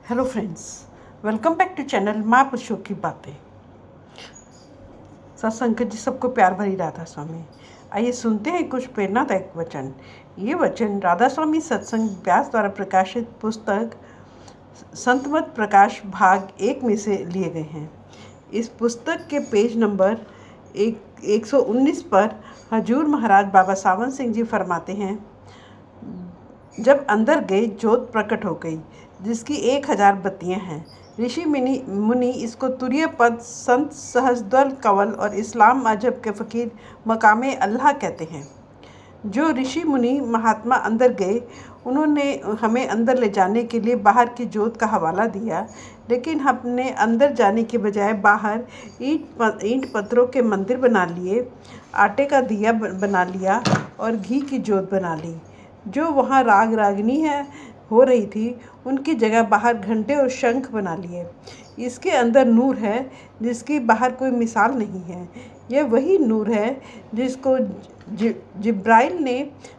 Hello friends, welcome back to channel माँ पुरुषों की बातें। सत्संग जी सबको प्यार भरी राधा स्वामी। आइए सुनते हैं कुछ प्रेरणादायक वचन। ये वचन राधा स्वामी सत्संग व्यास द्वारा प्रकाशित पुस्तक संतमत प्रकाश भाग 1 में से लिए गए हैं। इस पुस्तक के पेज नंबर 119 पर हजूर महाराज बाबा सावन सिंह जी फरमाते हैं, जब अंदर गए ज्योत प्रकट हो गई जिसकी 1000 बत्तियां हैं। ऋषि मुनि इसको तुरीय पद, संत सहजदल कवल और इस्लाम मजहब के फ़कीर मकामे अल्लाह कहते हैं। जो ऋषि मुनि महात्मा अंदर गए उन्होंने हमें अंदर ले जाने के लिए बाहर की ज्योत का हवाला दिया, लेकिन हमने अंदर जाने के बजाय बाहर ईंट पत्थरों के मंदिर बना लिए, आटे का दिया बना लिया और घी की ज्योत बना ली। जो वहाँ राग रागिनी हो रही थी उनकी जगह बाहर घंटे और शंख बना लिए। इसके अंदर नूर है जिसकी बाहर कोई मिसाल नहीं है। यह वही नूर है जिसको जिब्राइल ने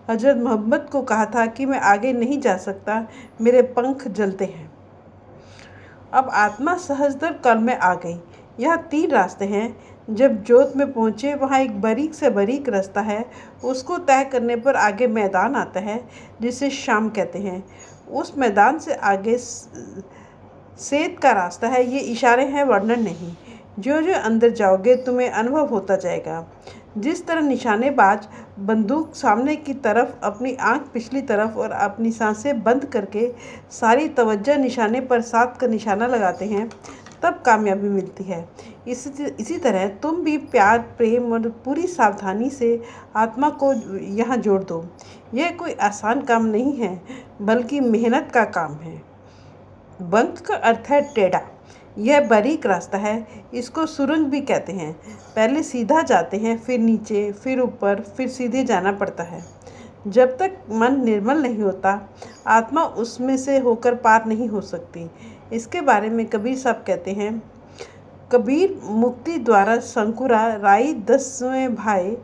हजरत मोहम्मद को कहा था कि मैं आगे नहीं जा सकता, मेरे पंख जलते हैं। अब आत्मा सहजदर कल में आ गई। यह 3 रास्ते हैं। जब ज्योत में पहुँचे वहाँ एक बारीक से बारीक रास्ता है। उसको तय करने पर आगे मैदान आता है जिसे शाम कहते हैं। उस मैदान से आगे सेत का रास्ता है। ये इशारे हैं, वर्णन नहीं। जो जो अंदर जाओगे तुम्हें अनुभव होता जाएगा। जिस तरह निशानेबाज बंदूक सामने की तरफ, अपनी आंख पिछली तरफ और अपनी सांसें बंद करके सारी तवज्जो निशाने पर 7 का निशाना लगाते हैं, तब कामयाबी मिलती है। इसी तरह तुम भी प्यार, प्रेम और पूरी सावधानी से आत्मा को यहाँ जोड़ दो। यह कोई आसान काम नहीं है, बल्कि मेहनत का काम है। बंक का अर्थ है टेढ़ा। यह बारीक रास्ता है। इसको सुरंग भी कहते हैं। पहले सीधा जाते हैं, फिर नीचे, फिर ऊपर, फिर सीधे जाना पड़ता है। जब तक मन निर्मल नहीं होता, आत्मा उसमें से होकर पार नहीं हो सकती। इसके बारे में कबीर साहब कहते हैं, कबीर मुक्ति द्वारा संकुरा राई 10वें भाई,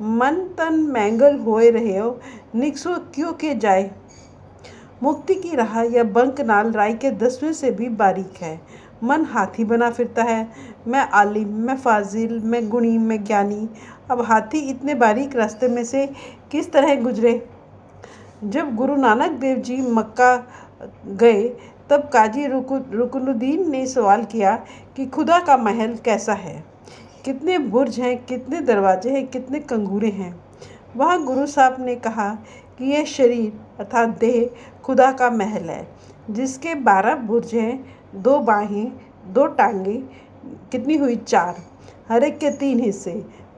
मन तन मैंगल होए रहे हो, निकसो क्यों के जाए। मुक्ति की राह या बंक नाल राई के 10वें से भी बारीक है। मन हाथी बना फिरता है, मैं आलिम, मैं फाजिल, मैं गुणी, मैं ज्ञानी। अब हाथी इतने बारीक रास्ते में से किस तरह गुजरे। जब गुरु नानक देव जी मक्का गए तब काजी रुकनुद्दीन ने सवाल किया कि खुदा का महल कैसा है, कितने बुर्ज हैं, कितने दरवाजे हैं, कितने कंगूरे हैं। वहाँ गुरु साहब ने कहा कि यह शरीर अर्थात देह खुदा का महल है, जिसके 12 बुर्ज हैं, 2 बाहें, 2 टांगे, कितनी हुई 4, हर एक के 3 हिस्से।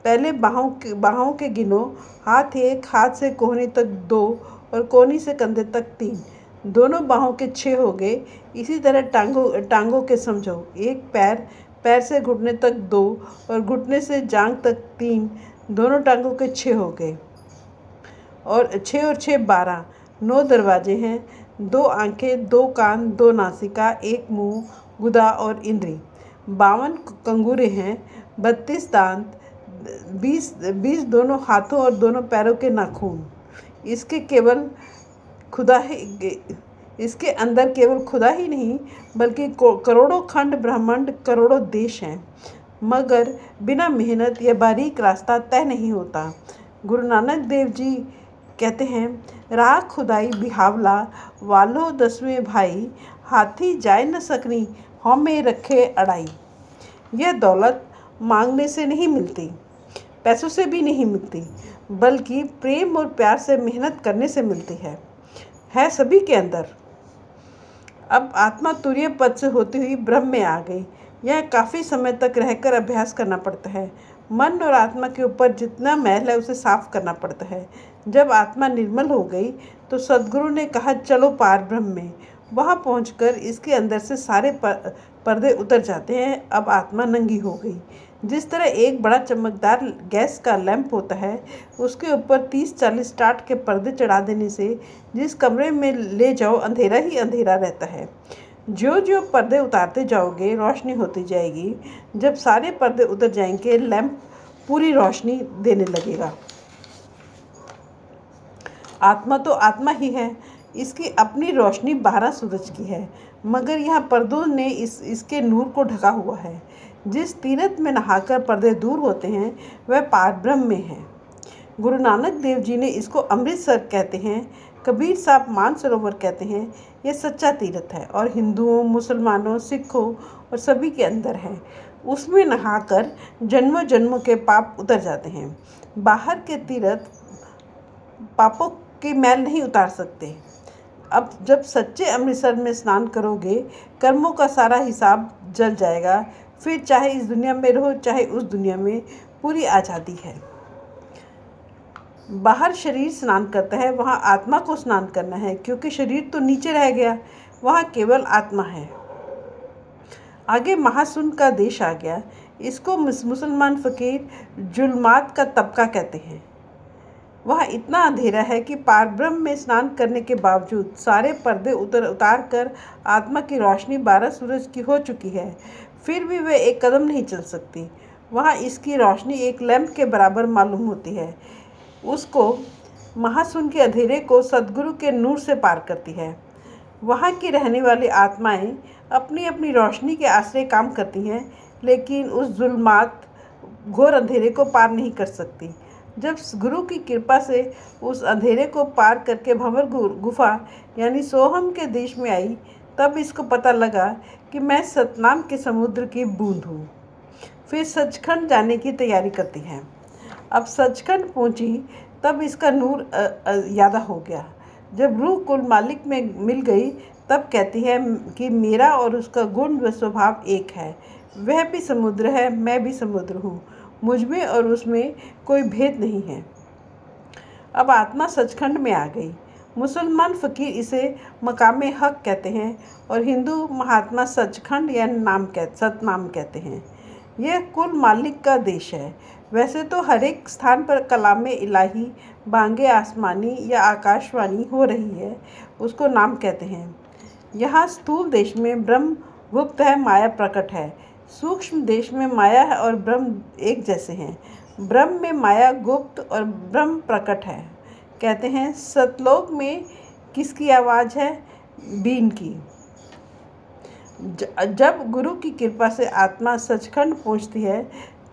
पहले बाहों के गिनो, हाथ 1, हाथ से कोहनी तक 2 और कोहनी से कंधे तक 3, दोनों बाहों के 6 हो गए। इसी तरह टांगों के समझो, एक पैर, पैर से घुटने तक 2 और घुटने से जांघ तक 3, दोनों टांगों के 6 हो गए। और 6 और 6 12, 9 दरवाजे हैं, 2 आंखें, 2 कान, 2 नासिका, 1 मुंह, गुदा और इंद्री, 52 कंगूरे हैं, 32 दांत, 20 दोनों हाथों और दोनों पैरों के नाखून। इसके अंदर केवल खुदा ही नहीं, बल्कि करोड़ों खंड ब्रह्मांड, करोड़ों देश हैं। मगर बिना मेहनत या बारीक रास्ता तय नहीं होता। गुरु नानक देव जी कहते हैं, राह खुदाई बिहावला वालो 10वें भाई, हाथी जाए न सकनी हौ में रखे अड़ाई। यह दौलत मांगने से नहीं मिलती, पैसों से भी नहीं मिलती, बल्कि प्रेम और प्यार से मेहनत करने से मिलती है सभी के अंदर। अब आत्मा तुरीय पद से होती हुई ब्रह्म में आ गई। यह काफ़ी समय तक रहकर अभ्यास करना पड़ता है। मन और आत्मा के ऊपर जितना मैल है उसे साफ करना पड़ता है। जब आत्मा निर्मल हो गई तो सदगुरु ने कहा, चलो पार ब्रह्म में। वहाँ पहुंचकर इसके अंदर से सारे पर्दे उतर जाते हैं। अब आत्मा नंगी हो गई। जिस तरह एक बड़ा चमकदार गैस का लैंप होता है, उसके ऊपर 30-40 टाट के पर्दे चढ़ा देने से जिस कमरे में ले जाओ अंधेरा ही अंधेरा रहता है। जो जो पर्दे उतारते जाओगे रोशनी होती जाएगी। जब सारे पर्दे उतर जाएंगे, लैंप पूरी रोशनी देने लगेगा। आत्मा तो आत्मा ही है। इसकी अपनी रोशनी 12 सूरज की है, मगर यहाँ पर्दों ने इसके नूर को ढका हुआ है। जिस तीर्थ में नहाकर पर्दे दूर होते हैं वह पारब्रह्म में है। गुरु नानक देव जी ने इसको अमृतसर कहते हैं, कबीर साहब मानसरोवर कहते हैं। यह सच्चा तीर्थ है और हिंदुओं, मुसलमानों, सिखों और सभी के अंदर है। उसमें नहाकर जन्मों जन्मों के पाप उतर जाते हैं। बाहर के तीर्थ पापों के मैल नहीं उतार सकते। अब जब सच्चे अमृतसर में स्नान करोगे, कर्मों का सारा हिसाब जल जाएगा। फिर चाहे इस दुनिया में रहो चाहे उस दुनिया में, पूरी आज़ादी है। बाहर शरीर स्नान करता है, वहाँ आत्मा को स्नान करना है, क्योंकि शरीर तो नीचे रह गया, वहाँ केवल आत्मा है। आगे महासुन का देश आ गया। इसको मुसलमान फ़कीर जुल्मात का तबका कहते हैं। वह इतना अंधेरा है कि पारब्रह्म में स्नान करने के बावजूद सारे पर्दे उतार कर आत्मा की रोशनी 12 सूरज की हो चुकी है, फिर भी वह एक कदम नहीं चल सकती। वहाँ इसकी रोशनी एक लैंप के बराबर मालूम होती है। उसको महासुन के अंधेरे को सद्गुरु के नूर से पार करती है। वहाँ की रहने वाली आत्माएं अपनी अपनी रोशनी के आश्रय काम करती हैं, लेकिन उस जुल्मात घोर अंधेरे को पार नहीं कर सकती। जब गुरु की कृपा से उस अंधेरे को पार करके भंवर गुफा यानी सोहम के देश में आई, तब इसको पता लगा कि मैं सतनाम के समुद्र की बूंद हूँ। फिर सचखंड जाने की तैयारी करती है। अब सचखंड पहुँची तब इसका नूर यादा हो गया। जब रूह कुल मालिक में मिल गई तब कहती है कि मेरा और उसका गुण व स्वभाव एक है। वह भी समुद्र है, मैं भी समुद्र हूँ। मुझ में और उसमें कोई भेद नहीं है। अब आत्मा सचखंड में आ गई। मुसलमान फ़कीर इसे मकाम हक कहते हैं और हिंदू महात्मा सचखंड या सतनाम कहते हैं। यह कुल मालिक का देश है। वैसे तो हर एक स्थान पर कलामे इलाही, बांगे आसमानी या आकाशवाणी हो रही है, उसको नाम कहते हैं। यहाँ स्थूल देश में ब्रह्म गुप्त है, माया प्रकट है। सूक्ष्म देश में माया है और ब्रह्म एक जैसे हैं। ब्रह्म में माया गुप्त और ब्रह्म प्रकट है। कहते हैं सतलोक में किसकी आवाज़ है? बीन की। जब गुरु की कृपा से आत्मा सचखंड पहुँचती है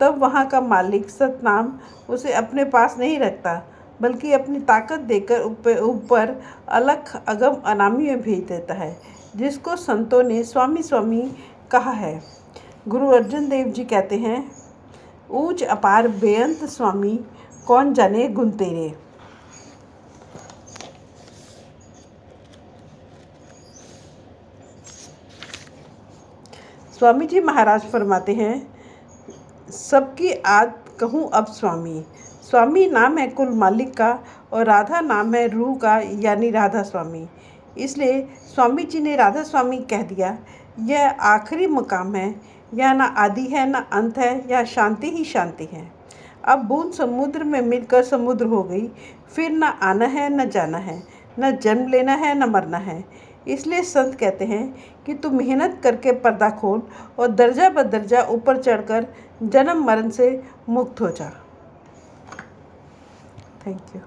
तब वहाँ का मालिक सतनाम उसे अपने पास नहीं रखता, बल्कि अपनी ताकत देकर ऊपर अलख अगम अनामी में भेज देता है, जिसको संतों ने स्वामी स्वामी कहा है। गुरु अर्जन देव जी कहते हैं, ऊंच अपार बेअंत स्वामी, कौन जाने गुण तेरे। स्वामी जी महाराज फरमाते हैं, सबकी आद कहूँ अब स्वामी। स्वामी नाम है कुल मालिक का और राधा नाम है रूह का, यानी राधा स्वामी। इसलिए स्वामी जी ने राधा स्वामी कह दिया। यह आखिरी मुकाम है। यह ना आदि है ना अंत है, यह शांति ही शांति है। अब बूंद समुद्र में मिलकर समुद्र हो गई। फिर न आना है न जाना है, न जन्म लेना है न मरना है। इसलिए संत कहते हैं कि तू मेहनत करके पर्दा खोल और दर्जा ब दर्जा ऊपर चढ़कर जन्म मरण से मुक्त हो जा। Thank you.